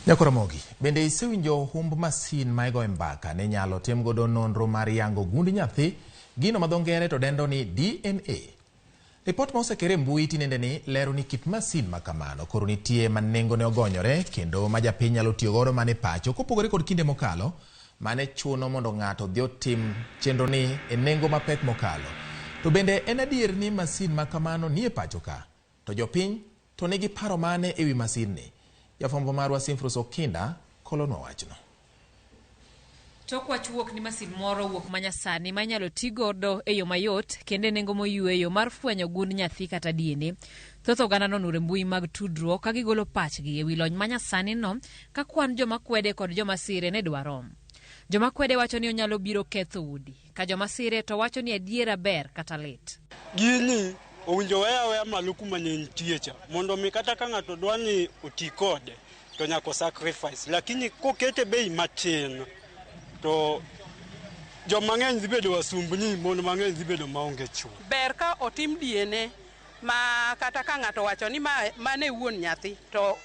Ramogi, bende isewinjo humb masin ma igo mbaka ne nyalo tim godo nonro mar yango gund nyathi, gino ma dho ngere to dendo ni DNA. Ripot ma osekere mbui tinende ni lero ni kit masin ma kamano koro nitie ma nengo ne ogonyore kendo ma japiny nyalo tiyo godo mane pacho kopogore kod kinde mokalo mane chuno mondo ng'ato dhi otim chenro ni e nengo mapek mokalo. To bende en adier ni masin ma kamano nie pacho ka. To jopiny to nigi paro mane ewi masin ni. Jafwambo mar wasumbni Okinda kolonwa wachno. Tok wach wuok ni masin moro wuok manyasani ma inyalo ti godo e yo mayot kendo nengo moyweyo mar fwenyo gund nyathi kata DNA. Thoth oganda nonure mbui mag tudruok ka gigolo pachgi ewi lony manyasani no ka kwan joma kwede kod joma sire ne dwarom. Joma kwede wacho ni onyalo biro ketho udi, ka joma sire to wacho ni adiera ber kata lit. Gini owinjo weya malo kuma ne nitie cha mondo mi kata ka ng'ato dwani oti kode to nyako sacrifice, lakini kokete bei matin to joma ng'eny dhi bedo wasumbni, mondo mang'eny dhi bedo maonge chuo. Ber ka otim DNA ma kata ka ng'ato wacho ni mane wuon nyathi to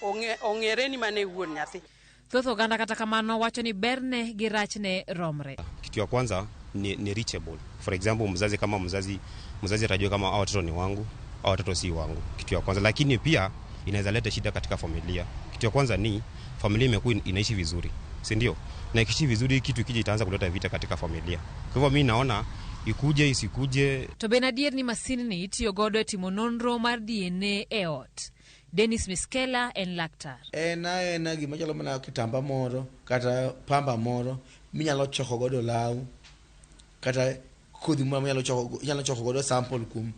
ong'ere ni mane wuon nyathi. Thoth oganda kata kamano wacho ni berne gi rachne romre. Kitu ya kwanza ni reachable. For example, mzazi atajua kama hao watoto ni wangu au watoto si wangu. Kitu ya kwanza, lakini pia inaweza leta shida katika familia. Kitu ya kwanza ni familia imekuwa inaishi vizuri, si ndio? Na ikiishi vizuri kitu kije itaanza kuleta vita katika familia. Kwa hivyo mimi naona ikuje isikuje. To benadier ni masini ni itiyo godo e timo nonro mar DNA e ot. Dennis Miskela en laktar. Na gima chalo mana kitamba moro kata pamba moro minyalo choko godo law kata kodhi moro minyalo choko godo sample kum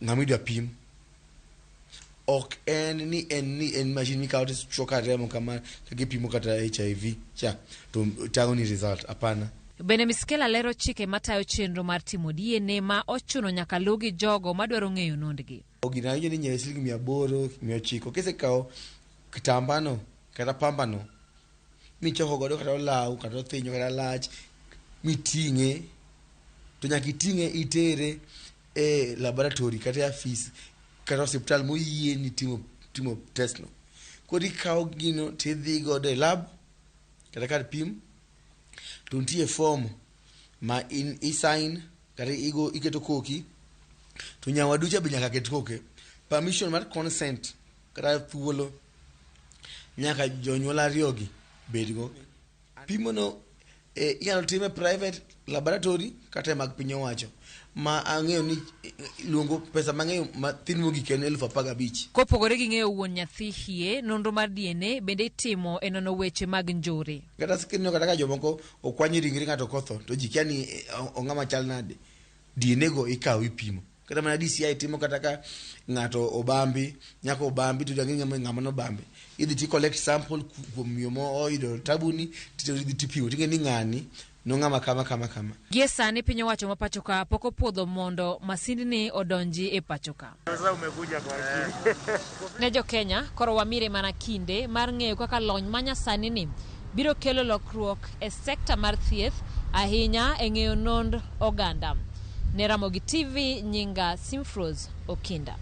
ng'amidwa pim. Ok en machine mikao to choka remo kama kagipimo kata HIV cha to tango ni result apana. Bende Miskela lero chike matayo chenro mar timo DNA ma ochuno nyaka lugi jogo madwaro ng'eyo nondgi. Ogina hiyo ni nyesili 800 900 kese kao kitambano kata pambano michoko godo kata law kata thinyo kata lach miting'e to nyaka iting'e itere e laboratory kata afis kata hospital moyie ni timo test no. Kodi kao gino tidhi godo e lab kata kar pim to nitie form ma sign kata iketo koki to nyawaducha be nyaka ket koke permission mar consent kata thuolo nyaka jonyuol ariyogi bedgo. Pimo no inyalo time private laboratory kata mag piny owacho ma ang'eyo ni luongo pesa mang'eyo mathin mogik en 15,000. Kopogore gi ng'eyo wuon nyathi hie, nonro mar DNA bende itimo e nono weche mag njore. Kata sikino kata ka jomoko okwanyo ringre ng'ato kotho to ji kia ni ong'ama chal nade, DNA go ikawo ipimo. Kata mana DCI timo kata ka ng'ato obambi, nyako obambi to jangi ng'ama no bambi. Idhi ti collect sample kuom miyo mo oido tabuni tidhi tipimo tinge ni ng'ani no ng'ama kama. Gie sani piny owacho ma pachoka pok opodho mondo masindni odonji e pachoka. Ne jo Kenya koro wamire mana kinde mar ng'eyo kaka lony manyasani ni biro kelo lokruok e sekta mar thieth ahinya e ng'eyo nond oganda. Ne Ramogi TV nyinga Okinda.